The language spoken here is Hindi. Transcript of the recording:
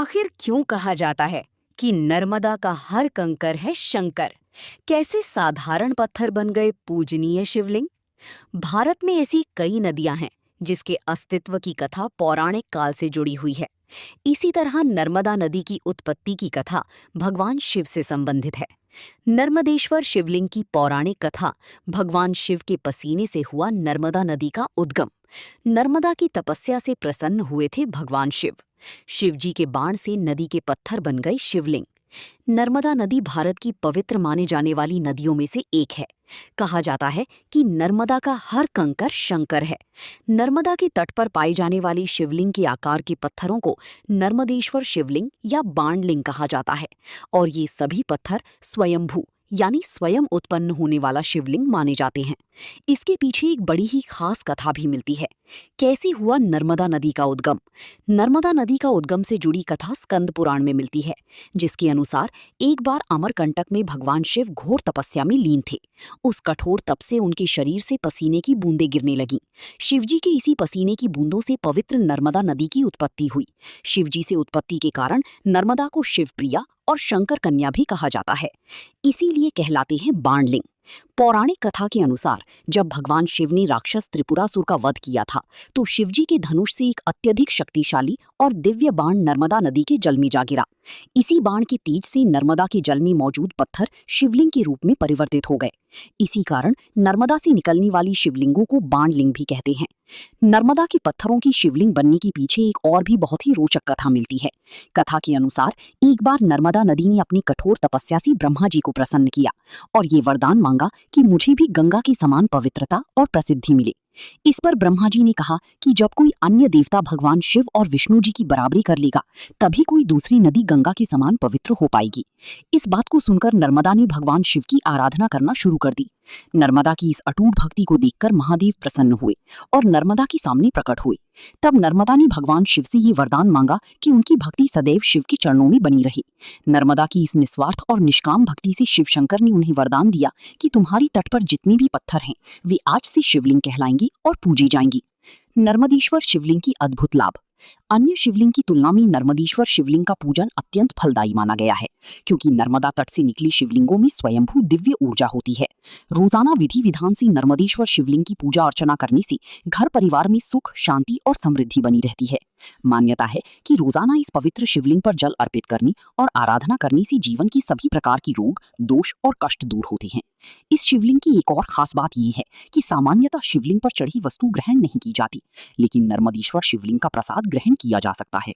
आखिर क्यों कहा जाता है कि नर्मदा का हर कंकर है शंकर? कैसे साधारण पत्थर बन गए पूजनीय शिवलिंग? भारत में ऐसी कई नदियां हैं जिसके अस्तित्व की कथा पौराणिक काल से जुड़ी हुई है। इसी तरह नर्मदा नदी की उत्पत्ति की कथा भगवान शिव से संबंधित है। नर्मदेश्वर शिवलिंग की पौराणिक कथा भगवान शिव के पसीने से हुआ नर्मदा नदी का उद्गम। नर्मदा की तपस्या से प्रसन्न हुए थे भगवान शिव। शिवजी के बाण से नदी के पत्थर बन गए शिवलिंग। नर्मदा नदी भारत की पवित्र माने जाने वाली नदियों में से एक है। कहा जाता है कि नर्मदा का हर कंकर शंकर है। नर्मदा के तट पर पाए जाने वाली शिवलिंग के आकार के पत्थरों को नर्मदेश्वर शिवलिंग या बाणलिंग कहा जाता है और ये सभी पत्थर स्वयंभू यानी स्वयं उत्पन्न होने वाला शिवलिंग माने जाते हैं। इसके पीछे एक बड़ी ही खास कथा भी मिलती है। कैसे हुआ नर्मदा नदी का उद्गम? नर्मदा नदी का उद्गम से जुड़ी कथा स्कंद पुराण में मिलती है, जिसके अनुसार एक बार अमरकंटक में भगवान शिव घोर तपस्या में लीन थे। उस कठोर तप से उनके शरीर से पसीने की बूंदें गिरने लगीं। शिवजी के इसी पसीने की बूंदों से पवित्र नर्मदा नदी की उत्पत्ति हुई। शिवजी से उत्पत्ति के कारण नर्मदा को शिवप्रिया और शंकर कन्या भी कहा जाता है। इसीलिए कहलाते हैं बाणलिंग। पौराणिक कथा के अनुसार जब भगवान शिव ने राक्षस त्रिपुरासुर का वध किया था, तो शिवजी के धनुष से एक अत्यधिक शक्तिशाली और दिव्य बाण नर्मदा नदी के जल में जा गिरा। इसी बाण के तेज से नर्मदा के जल में मौजूद पत्थर शिवलिंग के रूप में परिवर्तित हो गए। इसी कारण नर्मदा से निकलने वाली शिवलिंगों को बाणलिंग भी कहते हैं। नर्मदा के पत्थरों की शिवलिंग बनने के पीछे एक और भी बहुत ही रोचक कथा मिलती है। कथा के अनुसार एक बार नर्मदा नदी ने अपनी कठोर तपस्या से ब्रह्मा जी को प्रसन्न किया और ये वरदान मांगा कि मुझे भी गंगा के समान पवित्रता और प्रसिद्धि मिले। इस पर ब्रह्मा जी ने कहा कि जब कोई अन्य देवता भगवान शिव और विष्णु जी की बराबरी कर लेगा, तभी कोई दूसरी नदी गंगा के समान पवित्र हो पाएगी। इस बात को सुनकर नर्मदा ने भगवान शिव की आराधना करना शुरू कर दी। नर्मदा की इस अटूट भक्ति को देखकर महादेव प्रसन्न हुए और नर्मदा के सामने प्रकट हुए। तब नर्मदा ने भगवान शिव से ये वरदान मांगा कि उनकी भक्ति सदैव शिव के चरणों में बनी रहे। नर्मदा की इस निस्वार्थ और निष्काम भक्ति से शिव शंकर ने उन्हें वरदान दिया कि तुम्हारी तट पर जितने भी पत्थर हैं, वे आज से शिवलिंग कहलाएंगी और पूजी जाएंगी। नर्मदेश्वर शिवलिंग की अद्भुत लाभ। अन्य शिवलिंग की तुलना में नर्मदेश्वर शिवलिंग का पूजन अत्यंत फलदायी माना गया है, क्योंकि नर्मदा तट से निकली शिवलिंगों में स्वयंभू दिव्य ऊर्जा होती है। रोजाना विधि विधान से नर्मदेश्वर शिवलिंग की पूजा अर्चना करने से घर परिवार में सुख, शांति और समृद्धि बनी रहती है। मान्यता है कि रोजाना इस पवित्र शिवलिंग पर जल अर्पित करने और आराधना करने से जीवन के सभी प्रकार की रोग, दोष और कष्ट दूर होते हैं। इस शिवलिंग की एक और खास बात यह है कि सामान्यतः शिवलिंग पर चढ़ी वस्तु ग्रहण नहीं की जाती, लेकिन नर्मदेश्वर शिवलिंग का प्रसाद ग्रहण किया जा सकता है।